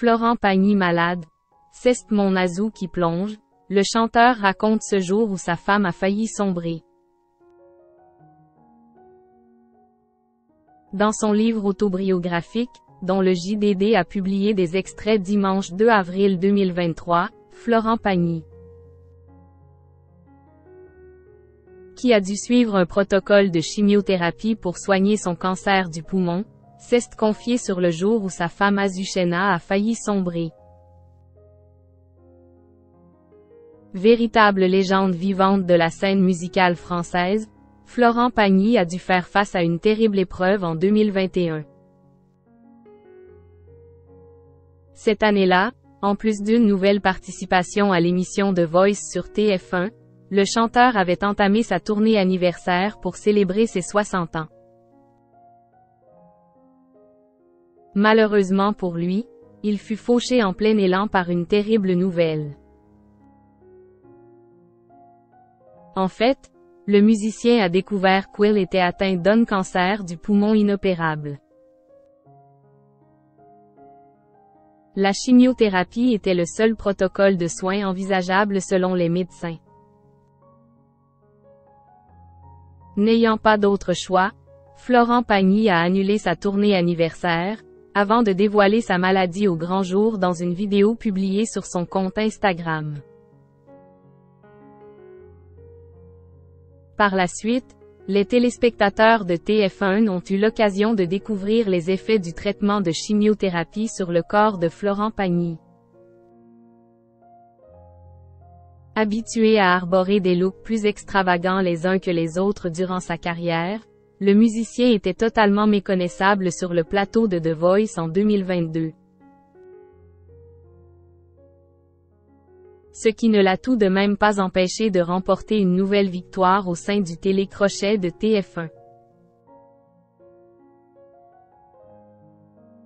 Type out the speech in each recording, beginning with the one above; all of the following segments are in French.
Florent Pagny malade. C'est mon Azou qui plonge. Le chanteur raconte ce jour où sa femme a failli sombrer. Dans son livre autobiographique, dont le JDD a publié des extraits dimanche 2 avril 2023, Florent Pagny, qui a dû suivre un protocole de chimiothérapie pour soigner son cancer du poumon, s'est confié sur le jour où sa femme Azucena a failli sombrer. Véritable légende vivante de la scène musicale française, Florent Pagny a dû faire face à une terrible épreuve en 2021. Cette année-là, en plus d'une nouvelle participation à l'émission The Voice sur TF1, le chanteur avait entamé sa tournée anniversaire pour célébrer ses 60 ans. Malheureusement pour lui, il fut fauché en plein élan par une terrible nouvelle. En fait, le musicien a découvert qu'il était atteint d'un cancer du poumon inopérable. La chimiothérapie était le seul protocole de soins envisageable selon les médecins. N'ayant pas d'autre choix, Florent Pagny a annulé sa tournée anniversaire, avant de dévoiler sa maladie au grand jour dans une vidéo publiée sur son compte Instagram. Par la suite, les téléspectateurs de TF1 ont eu l'occasion de découvrir les effets du traitement de chimiothérapie sur le corps de Florent Pagny. Habitué à arborer des looks plus extravagants les uns que les autres durant sa carrière, le musicien était totalement méconnaissable sur le plateau de The Voice en 2022. Ce qui ne l'a tout de même pas empêché de remporter une nouvelle victoire au sein du télécrochet de TF1.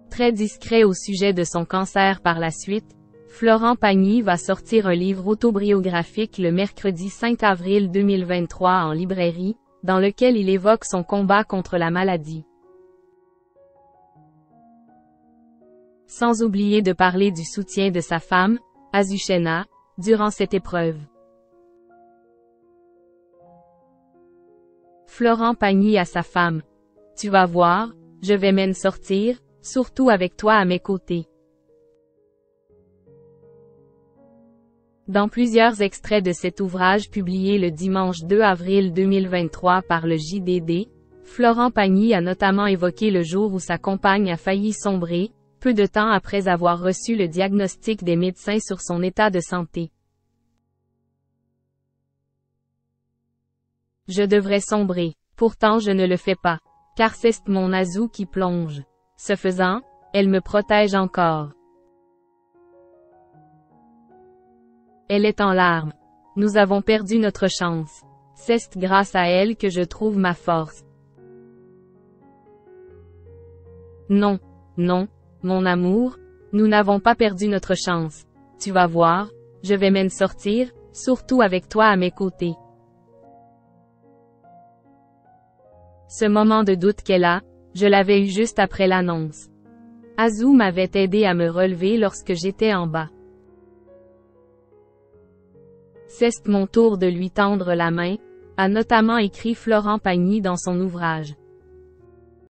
Très discret au sujet de son cancer par la suite, Florent Pagny va sortir un livre autobiographique le mercredi 5 avril 2023 en librairie, dans lequel il évoque son combat contre la maladie. Sans oublier de parler du soutien de sa femme, Azucena, durant cette épreuve. Florent Pagny à sa femme. Tu vas voir, je vais m'en sortir, surtout avec toi à mes côtés. Dans plusieurs extraits de cet ouvrage publié le dimanche 2 avril 2023 par le JDD, Florent Pagny a notamment évoqué le jour où sa compagne a failli sombrer, peu de temps après avoir reçu le diagnostic des médecins sur son état de santé. Je devrais sombrer, pourtant je ne le fais pas, car c'est mon Azou qui plonge. Ce faisant, elle me protège encore. Elle est en larmes. Nous avons perdu notre chance. C'est grâce à elle que je trouve ma force. Non, non, mon amour, nous n'avons pas perdu notre chance. Tu vas voir, je vais m'en sortir, surtout avec toi à mes côtés. Ce moment de doute qu'elle a, je l'avais eu juste après l'annonce. Azou m'avait aidé à me relever lorsque j'étais en bas. C'est mon tour de lui tendre la main, a notamment écrit Florent Pagny dans son ouvrage.